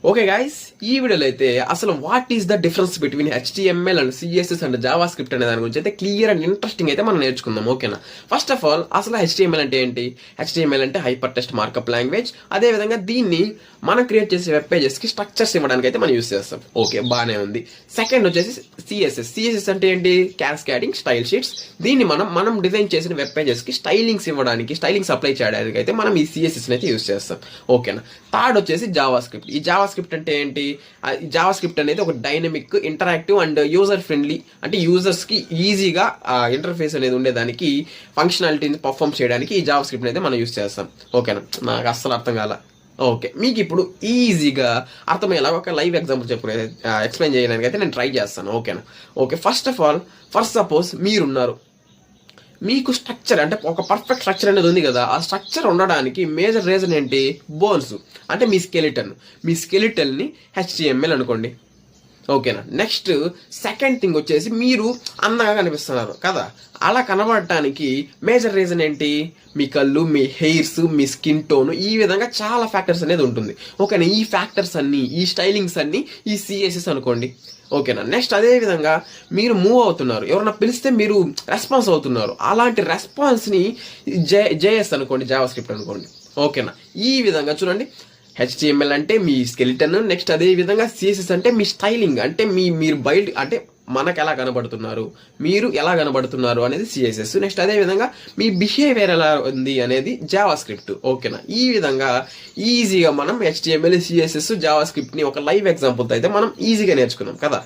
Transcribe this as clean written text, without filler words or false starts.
Okay guys, ఈ వీడియోలో అయితే అసలు what is the difference between HTML and CSS and Java script అనే దాని గురించి అయితే క్లియర్ అండ్ ఇంట్రెస్టింగ్ అయితే మనం నేర్చుకుందాం. ఓకేనా? ఫస్ట్ ఆఫ్ ఆల్ అసలు HTML అంటే ఏంటి? HTML అంటే హైపర్ టెక్స్ట్ మార్కప్ లాంగ్వేజ్. అదే విధంగా దీన్ని మనం క్రియేట్ చేసే వెబ్ పేజెస్ కి స్ట్రక్చర్స్ ఇవ్వడానికి అయితే మనం యూస్ చేస్తాం. ఓకే, బాగానే ఉంది. సెకండ్ వచ్చేసి CSS అంటే ఏంటి? Cascading style sheets. దీన్ని మనం డిజైన్ చేసిన వెబ్ పేజెస్ కి స్టైలింగ్స్ ఇవ్వడానికి, స్టైలింగ్స్ అప్లై చేయడానికి అయితే మనం ఈ CSS అయితే యూస్ చేస్తాం. ఓకేనా? థర్డ్ వచ్చేసి జావా స్క్రిప్ట్. ఈ జావా స్క్రిప్ట్ అంటే ఏంటి? జావా స్క్రిప్ట్ అనేది ఒక dynamic, interactive and user friendly, అంటే యూజర్స్ కి ఈజీగా ఇంటర్ఫేస్ అనేది ఉండేదానికి, ఫంక్షనాలిటీని పర్ఫామ్ చేయడానికి ఈ జావా స్క్రిప్ట్ అయితే మనం యూస్ చేస్తాం. ఓకేనా? నాకు అస్సలు అర్థం కాల. ఓకే, మీకు ఇప్పుడు ఈజీగా అర్థమయ్యేలా ఒక లైవ్ ఎగ్జాంపుల్ ఎక్స్ప్లెయిన్ చేయడానికి అయితే నేను ట్రై చేస్తాను. ఓకేనా? Okay, first of all, first suppose మీరున్నారు, మీకు స్ట్రక్చర్ అంటే ఒక పర్ఫెక్ట్ స్ట్రక్చర్ అనేది ఉంది కదా. ఆ స్ట్రక్చర్ ఉండడానికి మేజర్ రీజన్ ఏంటి? బోన్స్, అంటే మీ స్కెలిటన్ని HTML అనుకోండి. ఓకేనా? నెక్స్ట్ సెకండ్ థింగ్ వచ్చేసి మీరు అందంగా కనిపిస్తున్నారు కదా, అలా కనబడటానికి మేజర్ రీజన్ ఏంటి? మీ కళ్ళు, మీ హెయిర్స్, మీ స్కిన్ టోన్, ఈ విధంగా చాలా ఫ్యాక్టర్స్ అనేది ఉంటుంది. ఓకేనా? ఈ ఫ్యాక్టర్స్ అన్ని, ఈ స్టైలింగ్స్ అన్ని ఈ CSS అనుకోండి. ఓకేనా? నెక్స్ట్ అదే విధంగా మీరు మూవ్ అవుతున్నారు, ఎవరన్నా పిలిస్తే మీరు రెస్పాన్స్ అవుతున్నారు, అలాంటి రెస్పాన్స్ని JS అనుకోండి, జావా స్క్రిప్ట్ అనుకోండి. ఓకేనా? ఈ విధంగా చూడండి, HTML అంటే మీ స్కెలిటన్, నెక్స్ట్ అదే విధంగా CSS అంటే మీ స్టైలింగ్, అంటే మీరు బయట అంటే మనకు ఎలా కనబడుతున్నారు, మీరు ఎలా కనబడుతున్నారు అనేది CSS. నెక్స్ట్ అదే విధంగా మీ బిహేవియర్ ఎలా ఉంది అనేది జావా స్క్రిప్ట్. ఓకేనా? ఈ విధంగా ఈజీగా మనం HTML, CSS, జావా స్క్రిప్ట్ ని ఒక లైవ్ ఎగ్జాంపుల్తో అయితే మనం ఈజీగా నేర్చుకున్నాం కదా.